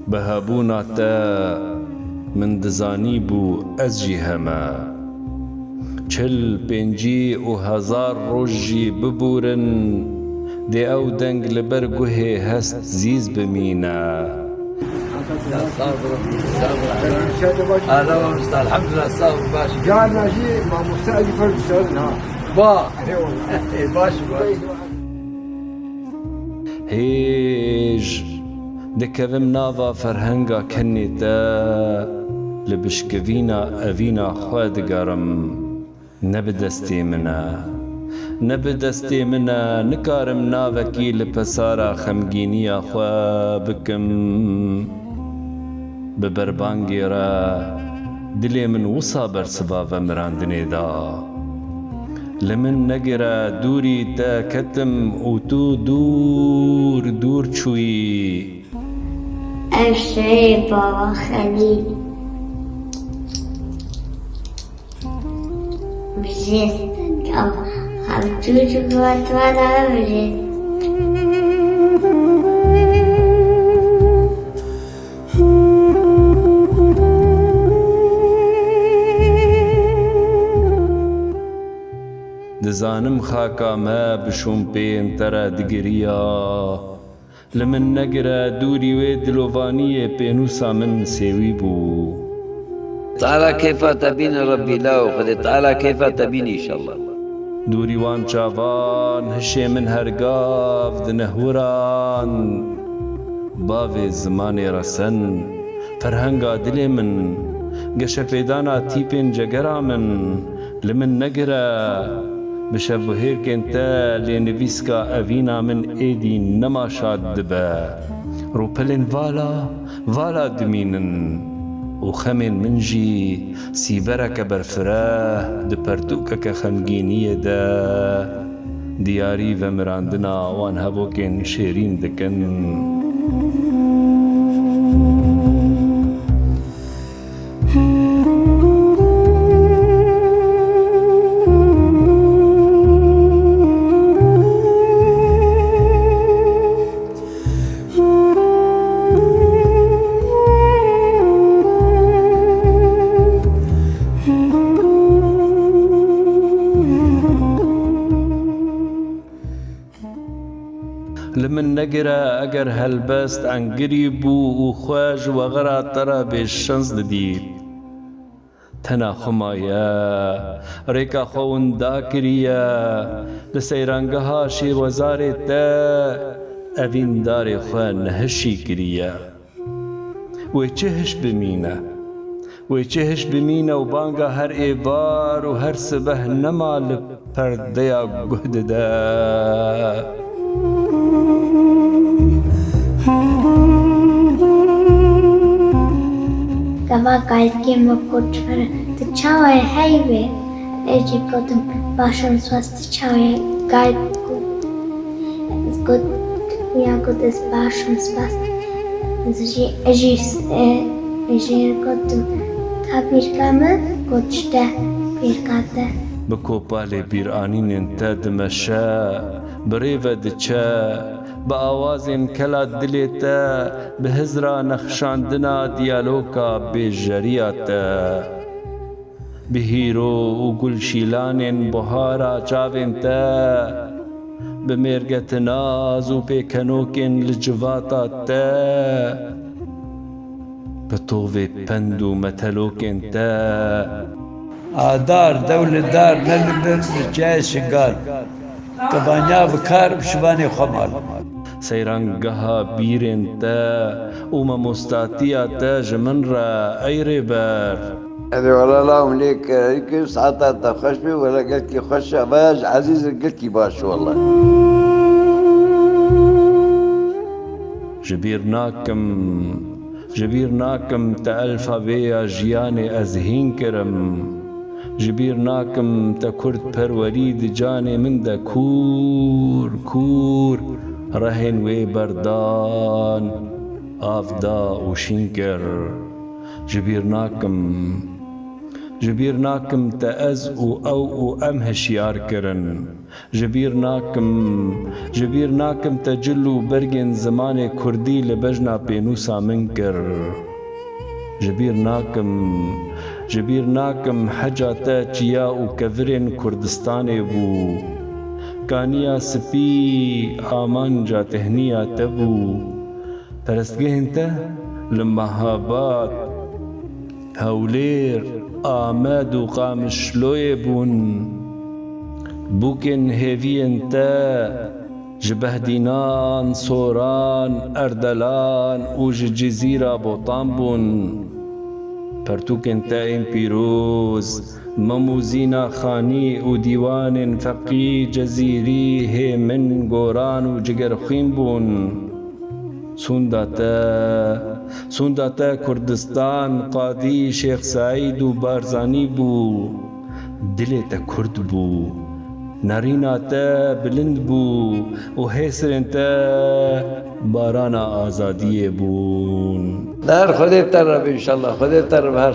بهبونا تا من دزانی بو از جی هما چل پنجی و هزار روژی ببورن دی او دنگ لبر گوه هست زیز بمینا هذا هو المستعد الحمد لله صابر باشا قال ماشي ما مستعد فرد اشتغلنا با باش هیج دکویم ناوا فرهنگا کنی تا لبشکوینا اوینا خواه دگارم نبدستی منا نبدستی منا نکارم ناوکی لپسارا خمگینیا خواه بکم ببربانگی را دلی من وصا برسبا ومراندنی دا لمن نگرا دوری تا کتم و تو دور دور چوی الشيء بابا خليل بجسدك أو حبتوش وأنا بجسدك دزانم خاکا ما بشوم پین ترا دگریا لمن نگرا دوری و دلوانی پینوسا من سیوی بو تعالى كيف تبين ربي لا وقد تعالى كيف تبين إن شاء الله دوری وان چاوان هشه من هرگاف دنهوران باوی زمان رسن فرهنگا دل من گشه پیدانا تیپین جگرا من لمن نگرا بشبهیر کنتا لنویسکا اوینا من ایدی نما شاد دبا روپلن والا دمینن و خمین منجی سیبرک برفراه دپرتوکک خمگینی دا دیاری و مراندنا وان هبوکن شیرین دکن لمن نگرا اگر هلبست انگری بو و خواج و غرا ترا بیشنز دید تنا خمایا ریکا خون دا کریا لسیرانگه ها شی وزار تا اوین دار خواه نهشی کریا وی چهش بمینه و بانگا هر ایوار و هر سبه نمال پردیا گهد دا كما قال كيما كنت تشاوي هايبة اجي كنت باشم سواست تشاوي قال كنت يا كنت باشم سواست اجي كنت تابير كامل كنت شتا بير كاته بکوپال بیرانین تا دمشا بریو دچا با آوازین کلا دلیتا به هزرا نخشاندنا دیالوکا بیجریاتا به هیرو و گل شیلانین بهارا چاوین تا به مرگت ناز و پیکنوکین لجواتا تا به طوه پند و متلوکین تا دار دولة دار نلبس جاي شقال كبانيا بكار بشباني خمال سیرانگها بیرین تا اوما مستاتیا تا جمن را ایری بر يعني والله لا مليك هيك ساعات خشبي ولا قلت لي خش باج عزيز قلت لي باش والله جبیر ناکم تا الفا بیا جیان ازهین کرم جبیر ناکم تا کرد پرورید جان من دا کور رهن وی بردان آفدا و شینکر جبیر ناکم تا از او ام هشیار کرن جبیر ناکم تجلو برگن زمان کردی لبجنا پینوسا منکر جبیر ناکم حجاتا چیا و کورن کردستان بو کانیا سپی آمان جا تهنیا تبو پرستگهن تا لمهابات هولير آماد و قامشلوی بون بوكن هيفين تا جبهدينان صوران أردلان وج جزيرة بوطان بون پرتوكن تا امبيروز مموزينا خاني و ديوان فقي جزيري هي من غوران و جگر خين بون سونداتا کردستان قاضی شیخ سعید و بارزانی بو دلتا کرد بو ناریناتا بلند بو و حسرنتا بارانا آزادی بون در خودت ترب ان شاء الله خودت ترب هر